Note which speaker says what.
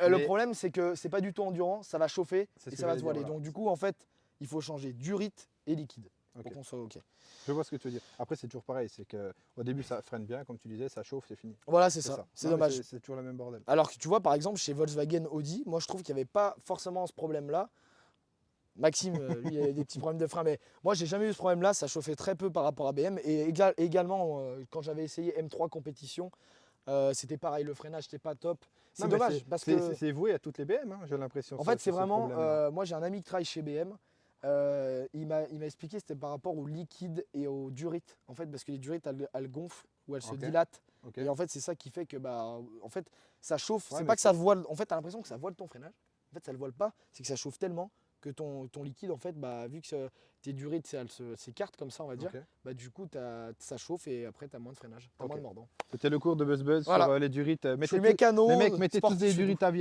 Speaker 1: Le
Speaker 2: Mais
Speaker 1: problème, c'est que c'est pas du tout endurant, ça va chauffer
Speaker 2: c'est ce
Speaker 1: et
Speaker 2: que
Speaker 1: ça va
Speaker 2: j'allais
Speaker 1: se
Speaker 2: dire,
Speaker 1: voiler.
Speaker 2: voilà.
Speaker 1: Donc du coup, en fait, il faut changer durite et liquide
Speaker 2: Ok.
Speaker 1: pour qu'on soit OK.
Speaker 2: Je vois ce que tu veux dire. Après, c'est toujours pareil, c'est qu'au début, ça freine bien, comme tu disais, ça chauffe, c'est fini.
Speaker 1: Voilà, c'est
Speaker 2: C'est
Speaker 1: ça.
Speaker 2: ça.
Speaker 1: C'est
Speaker 2: Non, mais
Speaker 1: dommage.
Speaker 2: c'est toujours le même bordel.
Speaker 1: Alors que tu vois, par exemple, chez Volkswagen Audi, moi je trouve qu'il n'y avait pas forcément ce problème-là. Maxime, lui, il avait des petits problèmes de frein, mais moi j'ai jamais eu ce problème-là, ça chauffait très peu par rapport à BM. Et également, quand j'avais essayé M3 compétition, c'était pareil, le freinage n'était pas top.
Speaker 2: Non,
Speaker 1: C'est
Speaker 2: mais
Speaker 1: dommage parce que,
Speaker 2: c'est voué à toutes les BM, hein, j'ai l'impression,
Speaker 1: en fait, c'est
Speaker 2: ce
Speaker 1: vraiment,
Speaker 2: problème-là.
Speaker 1: moi j'ai un ami qui travaille chez BM, il m'a expliqué c'était par rapport au liquide et aux durites. En fait, parce que les durites, elles gonflent ou elles se
Speaker 2: Ok.
Speaker 1: dilatent.
Speaker 2: Ok.
Speaker 1: Et en fait, c'est ça qui fait que, bah, en fait, ça chauffe.
Speaker 2: Ouais,
Speaker 1: C'est
Speaker 2: mais
Speaker 1: pas que ça voile. En fait, tu as l'impression que ça voile ton freinage. En fait, ça le voile pas. C'est que ça chauffe tellement que ton liquide, en fait, bah, vu que tes durites, elles s'écartent comme ça, on va dire,
Speaker 2: Ok.
Speaker 1: bah, du coup, ça chauffe et après, tu as moins de freinage. Tu as moins
Speaker 2: Ok.
Speaker 1: de mordant.
Speaker 2: C'était le cours de Buzz Buzz sur
Speaker 1: Voilà.
Speaker 2: les durites.
Speaker 1: Je suis
Speaker 2: Les
Speaker 1: mécano,
Speaker 2: mecs, mettez tous des
Speaker 1: sportif et tout.
Speaker 2: durites à